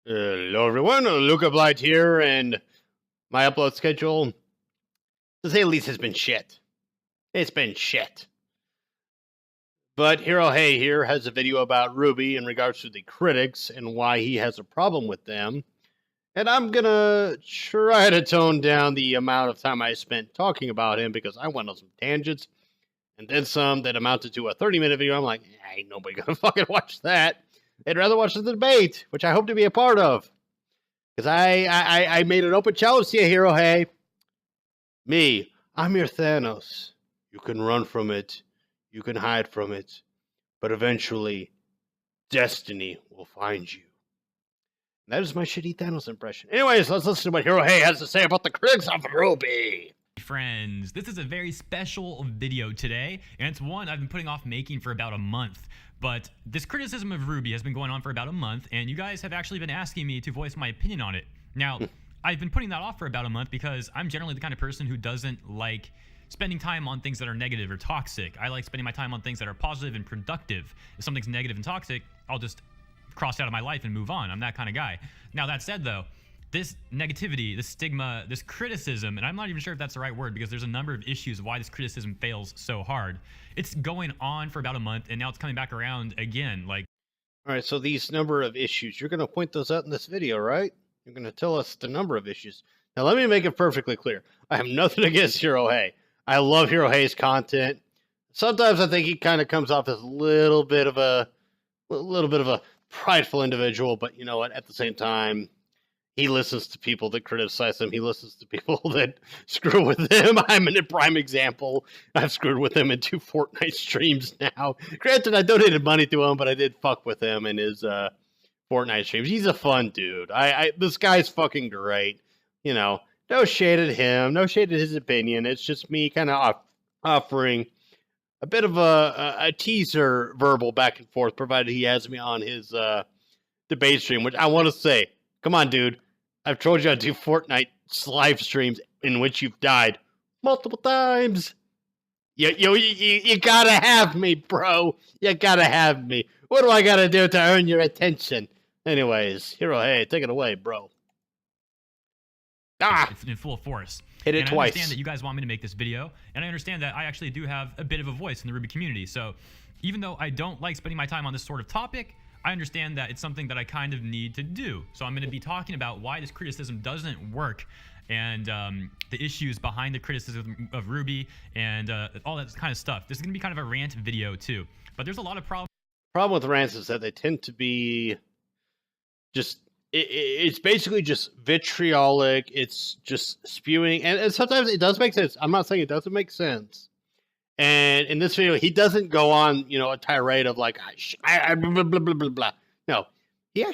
Hello everyone, Luca Blight here, and my upload schedule, to say the least, has been shit. It's been shit. But HeroHei here has a video about RWBY in regards to the critics and why he has a problem with them. And I'm gonna try to tone down the amount of time I spent talking about him because I went on some tangents and then some that amounted to a 30-minute video. I'm like, ain't nobody gonna fucking watch that. They'd rather watch the debate, which I hope to be a part of. Because I made an open challenge to you, HeroHei. Me, I'm your Thanos. You can run from it. You can hide from it. But eventually, destiny will find you. And that is my shitty Thanos impression. Anyways, let's listen to what HeroHei has to say about the critics of RWBY. Friends, this is a very special video today, and it's one I've been putting off making for about a month. But this criticism of RWBY has been going on for about a month, and you guys have actually been asking me to voice my opinion on it. Now, I've been putting that off for about a month because I'm generally the kind of person who doesn't like spending time on things that are negative or toxic. I like spending my time on things that are positive and productive. If something's negative and toxic, I'll just cross it out of my life and move on. I'm that kind of guy. Now, that said, though, this negativity, this stigma, this criticism, and I'm not even sure if that's the right word because there's a number of issues why this criticism fails so hard. It's going on for about a month, and now it's coming back around again. All right, so these number of issues, you're going to point those out in this video, right? You're going to tell us the number of issues. Now, let me make it perfectly clear. I have nothing against HeroHei. I love HeroHei's content. Sometimes I think he kind of comes off as a little bit of a prideful individual, but you know what? At the same time, he listens to people that criticize him. He listens to people that screw with him. I'm a prime example. I've screwed with him in 2 Fortnite streams now. Granted, I donated money to him, but I did fuck with him in his Fortnite streams. He's a fun dude. This guy's fucking great. You know, no shade at him. No shade at his opinion. It's just me kind of offering a bit of a teaser verbal back and forth, provided he has me on his debate stream, which I want to say, come on, dude. I've told you I do Fortnite live streams in which you've died multiple times. You gotta have me, bro. You gotta have me. What do I gotta do to earn your attention? Anyways, HeroHei, take it away, bro. it's in full force. Hit it twice. I understand that you guys want me to make this video, and I understand that I actually do have a bit of a voice in the RWBY community. So even though I don't like spending my time on this sort of topic, I understand that it's something that I kind of need to do. So I'm going to be talking about why this criticism doesn't work and the issues behind the criticism of RWBY and all that kind of stuff. This is going to be kind of a rant video too. But there's a lot of problems. The problem with rants is that they tend to be just, it's basically just vitriolic. It's just spewing. And sometimes it does make sense. I'm not saying it doesn't make sense. And in this video, he doesn't go on, you know, a tirade of like, blah, blah, blah, blah, blah. No, he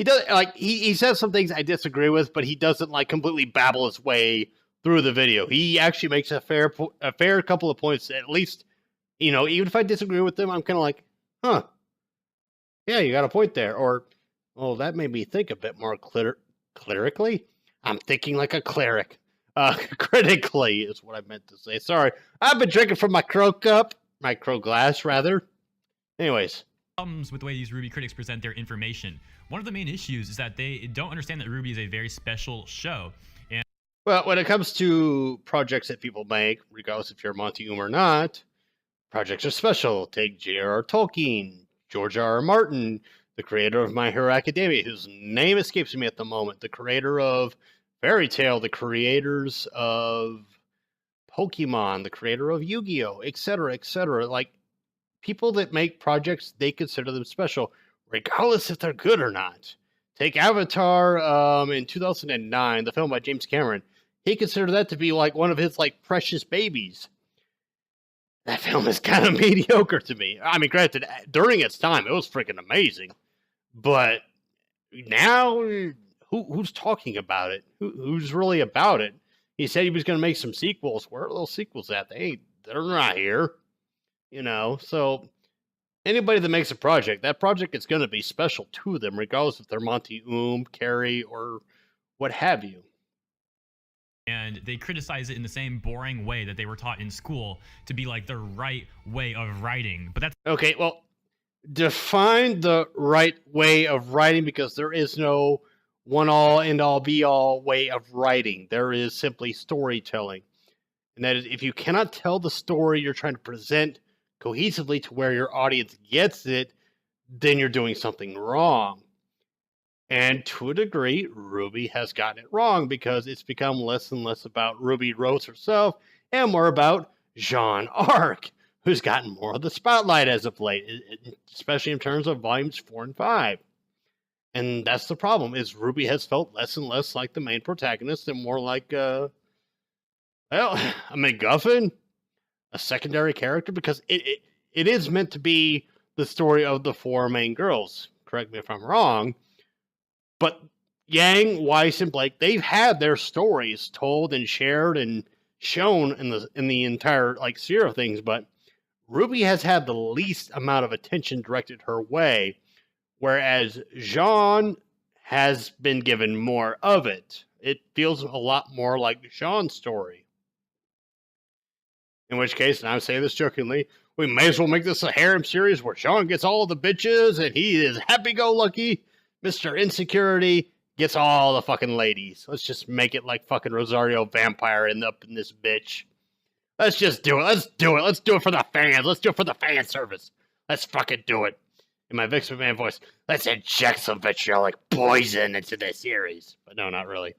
does, like, he says some things I disagree with, but he doesn't like completely babble his way through the video. He actually makes a fair couple of points, at least, you know, even if I disagree with them, I'm kind of like, huh, yeah, you got a point there. Or, oh, that made me think a bit more clerically. I'm thinking like a cleric. Critically is what I meant to say. Sorry, I've been drinking from my crow glass, rather. Anyways. Problems with the way these RWBY critics present their information. One of the main issues is that they don't understand that RWBY is a very special show. And well, when it comes to projects that people make, regardless if you're Monty or not, projects are special. Take J.R.R. Tolkien, George R.R. Martin, the creator of My Hero Academia, whose name escapes me at the moment, the creator of Fairy Tail, the creators of Pokemon, the creator of Yu-Gi-Oh, etc., etc. Like, people that make projects, they consider them special, regardless if they're good or not. Take Avatar in 2009, the film by James Cameron. He considered that to be like one of his like precious babies. That film is kind of mediocre to me. I mean, granted, during its time, it was freaking amazing. But now, who's talking about it? Who's really about it? He said he was going to make some sequels. Where are those sequels at? They're not here. You know, so anybody that makes a project, that project is going to be special to them, regardless if they're Monty, Carrie, or what have you. And they criticize it in the same boring way that they were taught in school to be like the right way of writing. But that's okay. Well, define the right way of writing, because there is no one all end all be all way of writing. There is simply storytelling. And that is, if you cannot tell the story you're trying to present cohesively to where your audience gets it, then you're doing something wrong. And to a degree, RWBY has gotten it wrong, because it's become less and less about Ruby Rose herself and more about Jean Arc, who's gotten more of the spotlight as of late, especially in terms of volumes 4 and 5. And that's the problem, is RWBY has felt less and less like the main protagonist and more like a MacGuffin, a secondary character, because it is meant to be the story of the 4 main girls. Correct me if I'm wrong. But Yang, Weiss, and Blake, they've had their stories told and shared and shown in the entire sphere of things, but RWBY has had the least amount of attention directed her way, whereas Jean has been given more of it. It feels a lot more like Jean's story. In which case, and I say this jokingly, we may as well make this a harem series where Jean gets all the bitches and he is happy-go-lucky. Mr. Insecurity gets all the fucking ladies. Let's just make it like fucking Rosario Vampire up in this bitch. Let's just do it. Let's do it. Let's do it for the fans. Let's do it for the fan service. Let's fucking do it. In my Vince McMahon voice, let's inject some vitriolic poison into this series. But no, not really.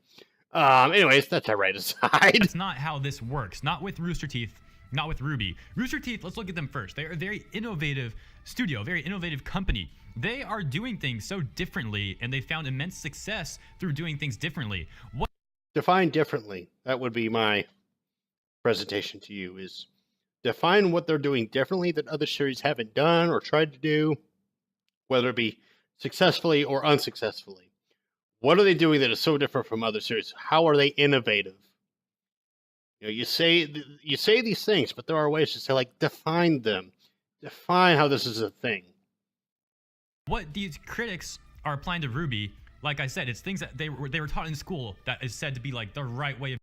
Anyways, that's right aside. That's not how this works. Not with Rooster Teeth. Not with RWBY. Rooster Teeth, let's look at them first. They're a very innovative studio, very innovative company. They are doing things so differently, and they found immense success through doing things differently. What define differently? That would be my presentation to you, is define what they're doing differently that other series haven't done or tried to do, whether it be successfully or unsuccessfully. What are they doing that is so different from other series? How are they innovative? You say these things, but there are ways to say, define them. Define how this is a thing. What these critics are applying to RWBY, like I said, it's things that they were taught in school that is said to be the right way of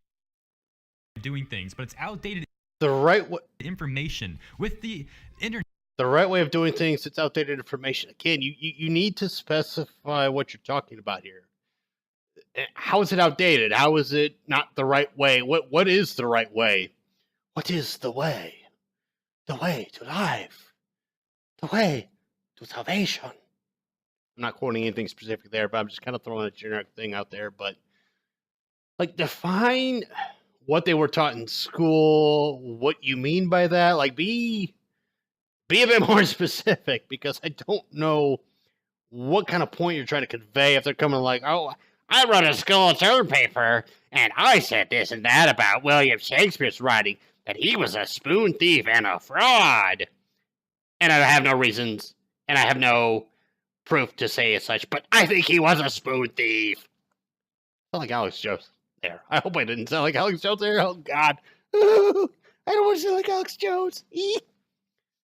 doing things, but it's outdated. The right information with the internet. The right way of doing things, it's outdated information. Again, you need to specify what you're talking about here. How is it outdated? How is it not the right way? What is the right way? What is the way? The way to life. The way to salvation. I'm not quoting anything specific there, but I'm just kind of throwing a generic thing out there. But define what they were taught in school, what you mean by that. Be a bit more specific, because I don't know what kind of point you're trying to convey if they're coming oh, I wrote a school term paper, and I said this and that about William Shakespeare's writing, that he was a spoon thief and a fraud. And I have no reasons, and I have no proof to say as such, but I think he was a spoon thief. I sound like Alex Jones there. I hope I didn't sound like Alex Jones there. Oh, God. I don't want to sound like Alex Jones.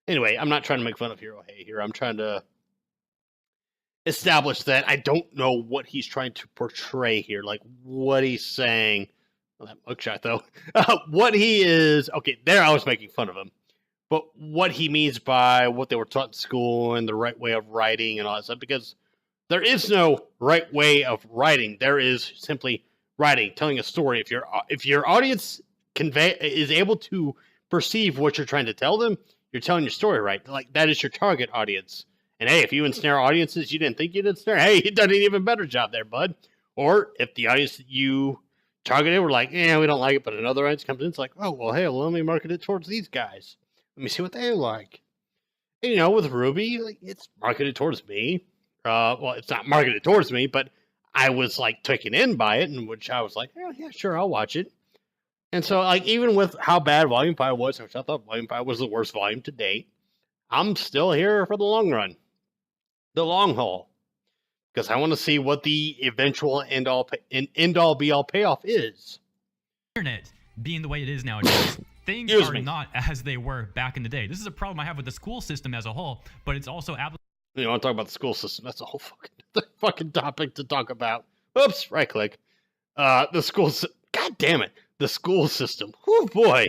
Anyway, I'm not trying to make fun of HeroHei here. I'm trying to establish that I don't know what he's trying to portray here. What he's saying. Well, that mugshot, though. What he is... Okay, there I was making fun of him. But what he means by what they were taught in school and the right way of writing and all that stuff, because there is no right way of writing. There is simply writing, telling a story. If your audience is able to perceive what you're trying to tell them, you're telling your story right. That is your target audience. And hey, if you ensnare audiences you didn't think you'd ensnare, hey, you've done an even better job there, bud. Or if the audience that you targeted were we don't like it, but another audience comes in, it's oh, well, hey, let me market it towards these guys. Let me see what they like. And, with RWBY, it's marketed towards me. Well, it's not marketed towards me, but I was taken in by it, in which I was yeah, sure, I'll watch it. And so, even with how bad Volume 5 was, which I thought Volume 5 was the worst volume to date, I'm still here for the long run. The long haul. Because I want to see what the eventual end-all be-all payoff is. Internet being the way it is nowadays, things are not as they were back in the day. This is a problem I have with the school system as a whole, but it's also applicable. You want to talk about the school system? That's a whole fucking topic to talk about. Oops, right click. The school God damn it. The school system. Oh boy.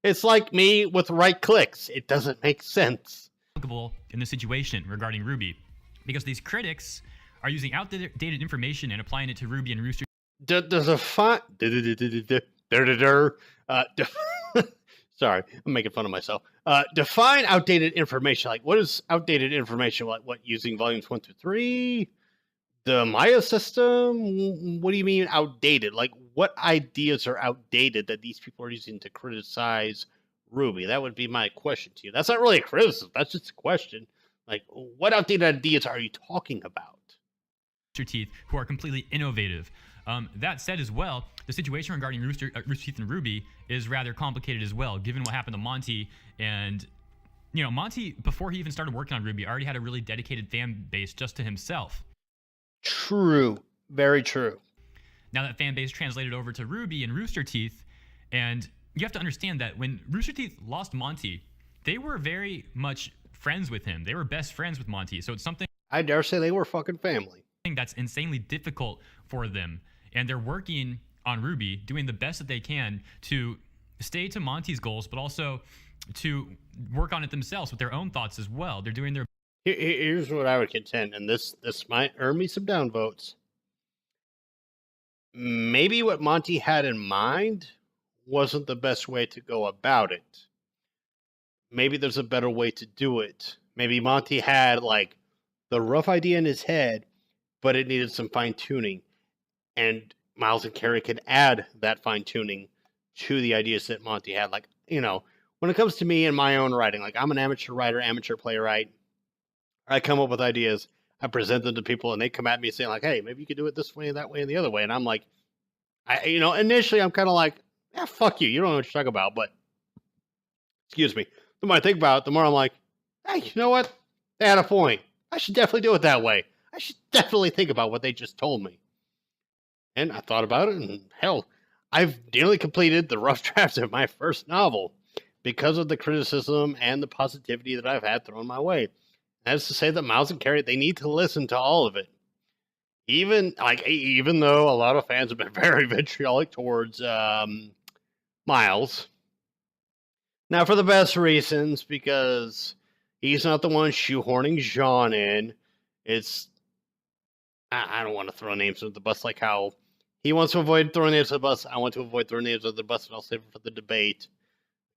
It's like me with right clicks. It doesn't make sense. in the situation regarding RWBY, because these critics are using outdated information and applying it to RWBY and Rooster. Sorry, I'm making fun of myself. Define outdated information. Like, what is outdated information? Like, what, using volumes 1 through 3? The Maya system? What do you mean outdated? Like, what ideas are outdated that these people are using to criticize RWBY? That would be my question to you. That's not really a criticism. That's just a question. Like, what outdated ideas are you talking about? Teeth, who are completely innovative. That said, as well, the situation regarding Rooster Teeth and RWBY is rather complicated as well, given what happened to Monty. And, you know, Monty, before he even started working on RWBY, already had a really dedicated fan base just to himself. True. Very true. Now that fan base translated over to RWBY and Rooster Teeth, and you have to understand that when Rooster Teeth lost Monty, they were very much friends with him. They were best friends with Monty. So it's something, I dare say they were fucking family. That's insanely difficult for them. And they're working on RWBY, doing the best that they can to stay to Monty's goals, but also to work on it themselves with their own thoughts as well. They're doing their... Here's what I would contend, and this might earn me some downvotes. Maybe what Monty had in mind wasn't the best way to go about it. Maybe there's a better way to do it. Maybe Monty had, like, the rough idea in his head, but it needed some fine-tuning. And Miles and Carrie could add that fine-tuning to the ideas that Monty had. Like, you know, when it comes to me and my own writing, like, I'm an amateur writer, amateur playwright. I come up with ideas, I present them to people, and they come at me saying, like, hey, maybe you could do it this way, that way, and the other way. And I'm like, initially I'm kind of like, yeah, fuck you. You don't know what you're talking about. But, excuse me. The more I think about it, the more I'm like, hey, you know what? They had a point. I should definitely do it that way. I should definitely think about what they just told me. And I thought about it, and hell, I've nearly completed the rough draft of my first novel because of the criticism and the positivity that I've had thrown my way. That's to say that Miles and Carrie, they need to listen to all of it. Even though a lot of fans have been very vitriolic towards Miles. Now, for the best reasons, because he's not the one shoehorning Jean in. I don't want to throw names under the bus, like how he wants to avoid throwing names under the bus. I want to avoid throwing names under the bus, and I'll save it for the debate.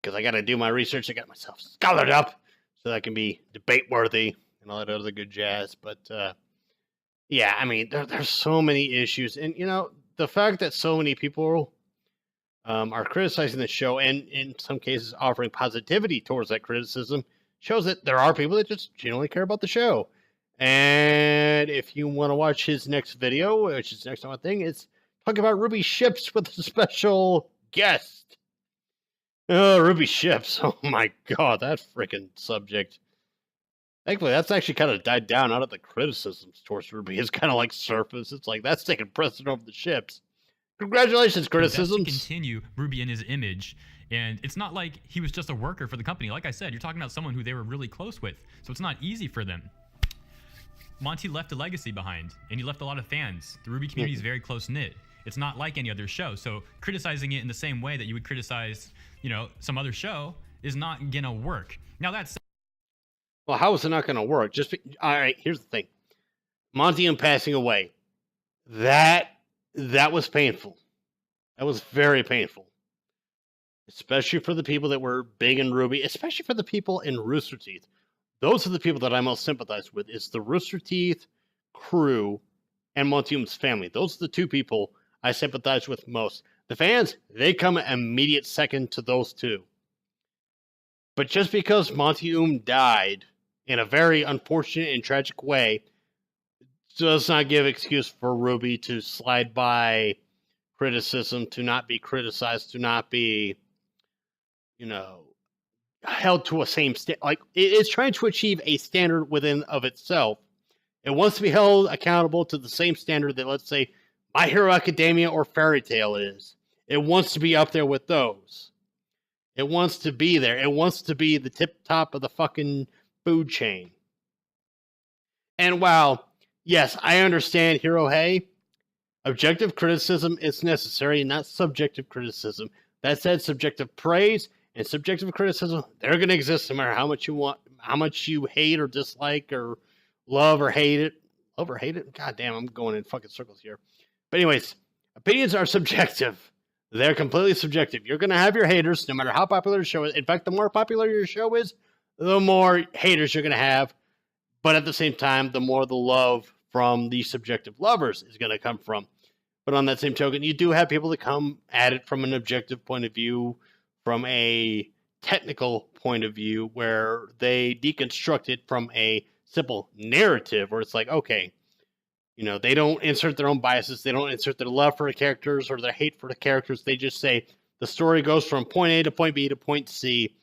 Because I got to do my research. I got myself scholared up so that I can be debate-worthy and all that other good jazz. But, yeah, I mean, there's so many issues. And, you know, the fact that so many people are criticizing the show and, in some cases, offering positivity towards that criticism shows that there are people that just genuinely care about the show. And if you want to watch his next video, which is next on my thing, it's talking about RWBY ships with a special guest. Oh, RWBY ships. Oh my god, that freaking subject. Thankfully, that's actually kind of died down out of the criticisms towards RWBY. It's kind of like surface. It's like, that's taking precedent over the ships. Congratulations, criticisms. To continue RWBY in his image. And it's not like he was just a worker for the company. Like I said, you're talking about someone who they were really close with. So it's not easy for them. Monty left a legacy behind, and he left a lot of fans. The RWBY community is very close-knit. It's not like any other show. So criticizing it in the same way that you would criticize, you know, some other show is not gonna work. Now that's... Well, how is it not gonna work? All right, here's the thing. Monty passing away. That was painful. That was very painful. Especially for the people that were big in RWBY, especially for the people in Rooster Teeth. Those are the people that I most sympathize with, is the Rooster Teeth crew and Monty's family. Those are the two people I sympathize with most. The fans, they come immediate second to those two. But just because Monty died in a very unfortunate and tragic way does not give excuse for RWBY to slide by criticism, to not be criticized, to not be, you know, held to a same standard. Like, it's trying to achieve a standard within of itself. It wants to be held accountable to the same standard that, let's say, My Hero Academia or Fairy Tail is. It wants to be up there with those. It wants to be there. It wants to be the tip top of the fucking food chain. And while, yes, I understand HeroHei, objective criticism is necessary, not subjective criticism. That said, subjective praise and subjective criticism, they're going to exist no matter how much you want, how much you hate or dislike or love or hate it. Love or hate it? God damn, I'm going in fucking circles here. But anyways, opinions are subjective. They're completely subjective. You're going to have your haters no matter how popular the show is. In fact, the more popular your show is, the more haters you're going to have. But at the same time, the more the love from the subjective lovers is going to come from. But on that same token, you do have people that come at it from an objective point of view, from a technical point of view, where they deconstruct it from a simple narrative, where it's like, okay, you know, they don't insert their own biases, they don't insert their love for the characters or their hate for the characters. They just say the story goes from point A to point B to point C,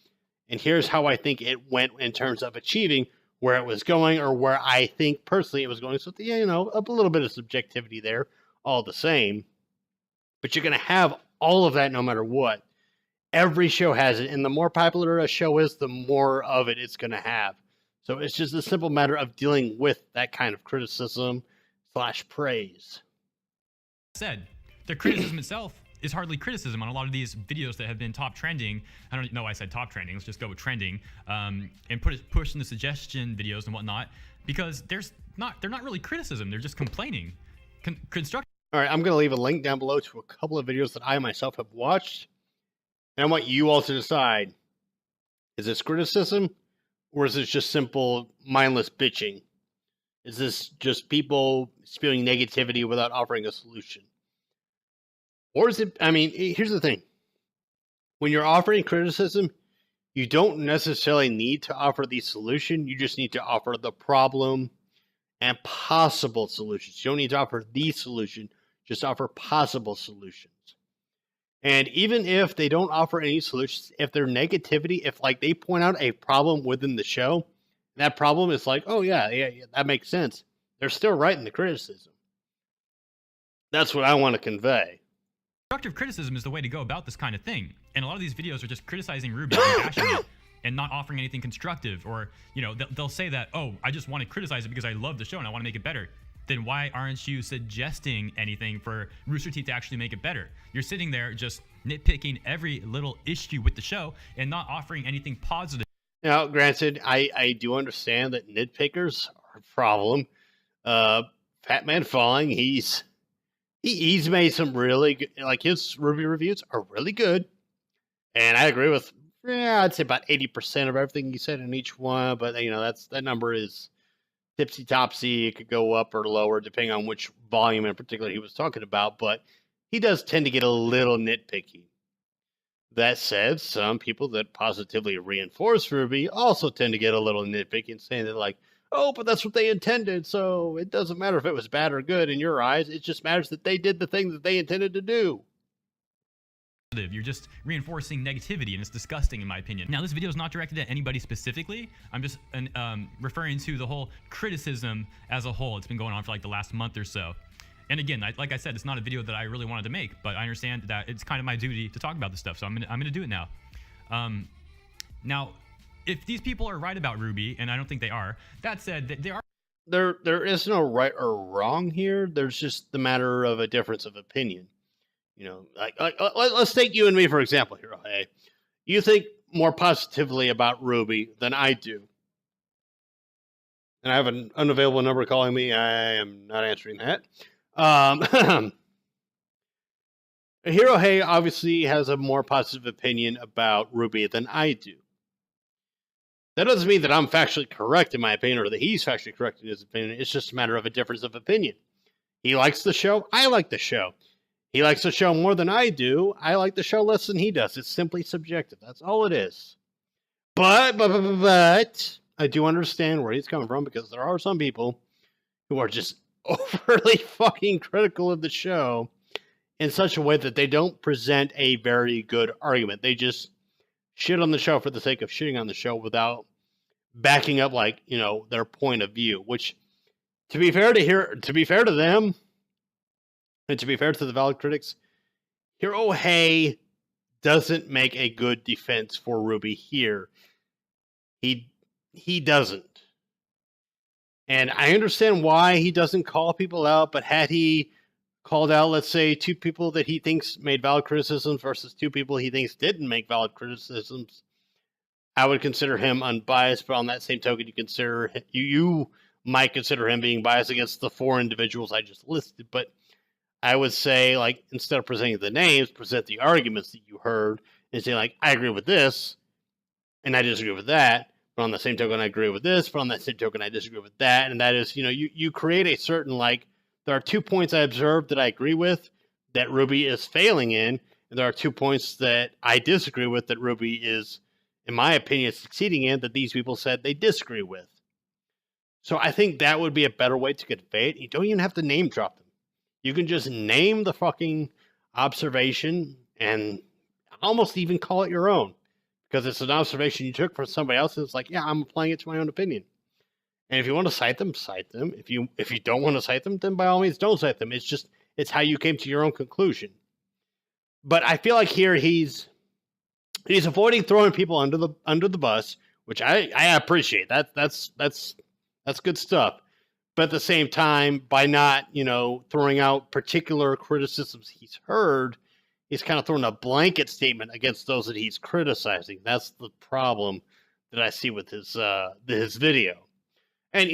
and here's how I think it went in terms of achieving where it was going, or where I think personally it was going. So, you know, a little bit of subjectivity there, all the same. But you're going to have all of that no matter what. Every show has it, and the more popular a show is, the more of it it's going to have. So it's just a simple matter of dealing with that kind of criticism / praise. Said, the criticism itself is hardly criticism on a lot of these videos that have been top trending. I don't know why I said top trending. Let's just go with trending, and push in the suggestion videos and whatnot, because they're not really criticism. They're just complaining. Constructive. All right, I'm going to leave a link down below to a couple of videos that I myself have watched, and I want you all to decide: is this criticism, or is this just simple mindless bitching? Is this just people spewing negativity without offering a solution? Or is it, I mean, here's the thing. When you're offering criticism, you don't necessarily need to offer the solution. You just need to offer the problem and possible solutions. You don't need to offer the solution, just offer possible solutions. And even if they don't offer any solutions, if they're negativity, if like they point out a problem within the show, that problem is like, oh yeah, that makes sense. They're still right in the criticism. That's what I want to convey. Constructive criticism is the way to go about this kind of thing. And a lot of these videos are just criticizing RWBY and bashing it and not offering anything constructive. Or, you know, they'll say that, oh, I just want to criticize it because I love the show and I want to make it better. Then why aren't you suggesting anything for Rooster Teeth to actually make it better? You're sitting there just nitpicking every little issue with the show and not offering anything positive. Now, granted, I do understand that nitpickers are a problem. Fat Man Falling, he's made some really good, like his RWBY reviews are really good. And I agree with, I'd say about 80% of everything he said in each one. But, you know, that number is tipsy-topsy. It could go up or lower depending on which volume in particular he was talking about. But he does tend to get a little nitpicky. That said, some people that positively reinforce RWBY also tend to get a little nitpicky and saying that, like, oh, but that's what they intended, so it doesn't matter if it was bad or good in your eyes. It just matters that they did the thing that they intended to do. You're just reinforcing negativity, and it's disgusting in my opinion. Now, this video is not directed at anybody specifically. I'm just referring to the whole criticism as a whole. It's been going on for like the last month or so. And again, like I said, it's not a video that I really wanted to make, but I understand that it's kind of my duty to talk about this stuff, so I'm gonna do it now. Now, if these people are right about RWBY, and I don't think they are, that said, there is no right or wrong here. There's just the matter of a difference of opinion. You know, like let's take you and me for example here. Hey, you think more positively about RWBY than I do, and I have an unavailable number calling me. I am not answering that. HeroHei obviously has a more positive opinion about RWBY than I do. That doesn't mean that I'm factually correct in my opinion, or that he's factually correct in his opinion. It's just a matter of a difference of opinion. He likes the show. I like the show. He likes the show more than I do. I like the show less than he does. It's simply subjective. That's all it is. But I do understand where he's coming from, because there are some people who are just overly fucking critical of the show in such a way that they don't present a very good argument. They just shit on the show for the sake of shitting on the show without backing up, like, you know, their point of view. Which, to be fair to them, and to be fair to the valid critics, HeroHei doesn't make a good defense for RWBY here. He doesn't. And I understand why he doesn't call people out, but had he called out, let's say, 2 people that he thinks made valid criticisms versus 2 people he thinks didn't make valid criticisms, I would consider him unbiased, but on that same token, you might consider him being biased against the 4 individuals I just listed. But I would say, like, instead of presenting the names, present the arguments that you heard and say, like, I agree with this and I disagree with that. But on the same token, I agree with this. But on that same token, I disagree with that. And that is, you create a certain, like, there are 2 points I observed that I agree with that RWBY is failing in. And there are 2 points that I disagree with that RWBY is, in my opinion, succeeding in that these people said they disagree with. So I think that would be a better way to convey it. You don't even have to name drop them. You can just name the fucking observation and almost even call it your own. Because it's an observation you took from somebody else. And it's like, yeah, I'm applying it to my own opinion. And if you want to cite them, cite them. If you don't want to cite them, then by all means don't cite them. It's how you came to your own conclusion. But I feel like here he's avoiding throwing people under the bus, which I appreciate. That's good stuff. But at the same time, by not, throwing out particular criticisms he's heard, he's kind of throwing a blanket statement against those that he's criticizing. That's the problem that I see with his video. And,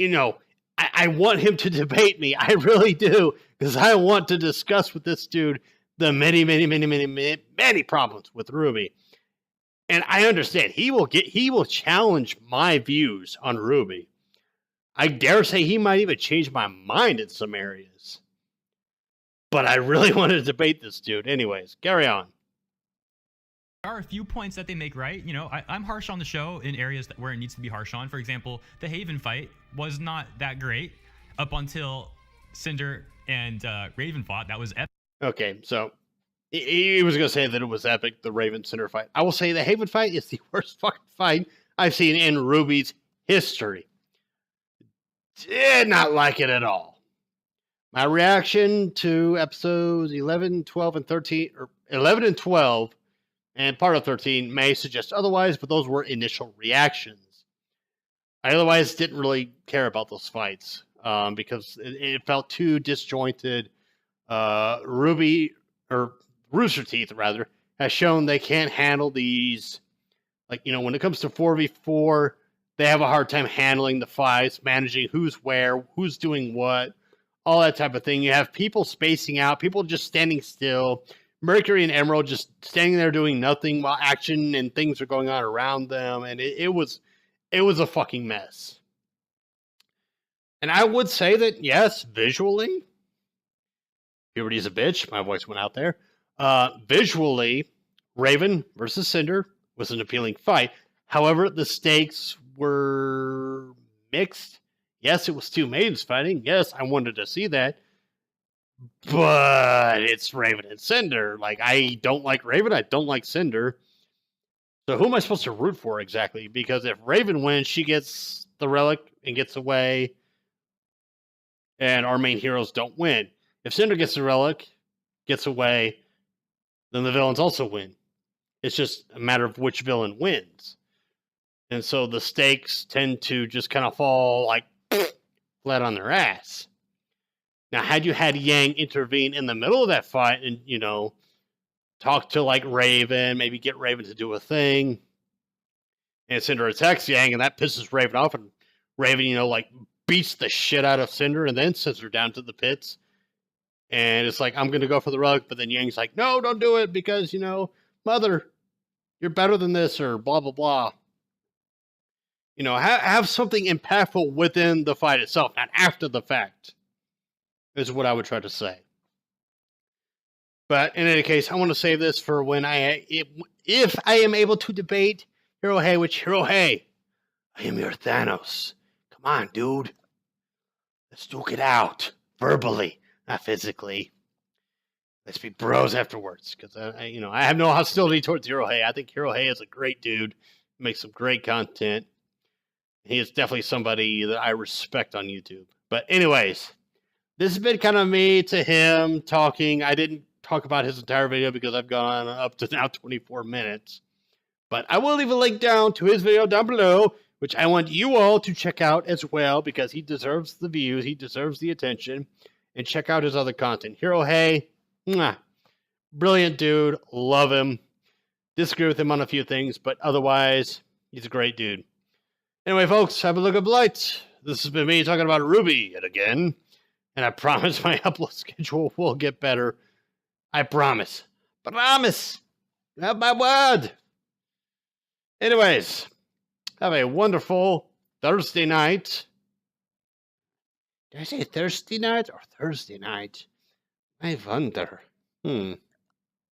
I want him to debate me. I really do, because I want to discuss with this dude the many, many, many, many, many, many problems with RWBY. And I understand he will challenge my views on RWBY. I dare say he might even change my mind in some areas. But I really want to debate this dude. Anyways, carry on. There are a few points that they make right. I'm harsh on the show in areas where it needs to be harsh on. For example, the Haven fight was not that great up until Cinder and Raven fought. That was epic. Okay, so he was going to say that it was epic, the Raven Cinder fight. I will say the Haven fight is the worst fucking fight I've seen in RWBY's history. Did not like it at all. My reaction to episodes 11, 12, and 13, or 11 and 12, and part of 13 may suggest otherwise, but those were initial reactions. I otherwise didn't really care about those fights because it felt too disjointed. RWBY, or Rooster Teeth rather, has shown they can't handle these. Like, when it comes to 4v4, they have a hard time handling the fights, managing who's where, who's doing what, all that type of thing. You have people spacing out, people just standing still. Mercury and Emerald just standing there doing nothing while action and things are going on around them, and it was a fucking mess. And I would say that, yes, visually, puberty's a bitch, my voice went out there. Visually, Raven versus Cinder was an appealing fight. However, the stakes were mixed. Yes, it was 2 maidens fighting. Yes, I wanted to see that. But it's Raven and Cinder. Like, I don't like Raven. I don't like Cinder. So who am I supposed to root for exactly? Because if Raven wins, she gets the relic and gets away. And our main heroes don't win. If Cinder gets the relic, gets away, then the villains also win. It's just a matter of which villain wins. And so the stakes tend to just kind of fall like flat on their ass. Now, had you had Yang intervene in the middle of that fight and, talk to like Raven, maybe get Raven to do a thing, and Cinder attacks Yang, and that pisses Raven off, and Raven, beats the shit out of Cinder and then sends her down to the pits. And it's like, I'm going to go for the rug, but then Yang's like, no, don't do it because, mother, you're better than this, or blah, blah, blah. Have something impactful within the fight itself, not after the fact, is what I would try to say. But in any case, I want to save this for when if I am able to debate HeroHei with HeroHei. I am your Thanos. Come on, dude. Let's duke it out. Verbally, not physically. Let's be bros afterwards. Because, I have no hostility towards HeroHei. I think HeroHei is a great dude. Makes some great content. He is definitely somebody that I respect on YouTube. But anyways, this has been kind of me to him talking. I didn't talk about his entire video because I've gone up to now 24 minutes. But I will leave a link down to his video down below, which I want you all to check out as well because he deserves the views. He deserves the attention. And check out his other content. HeroHei, brilliant dude. Love him. Disagree with him on a few things, but otherwise, He's a great dude. Anyway, folks, have a look at lights. This has been me talking about RWBY yet again. And I promise my upload schedule will get better. I promise. Promise. You have my word. Anyways, have a wonderful Thursday night. Did I say Thursday night or Thursday night? I wonder.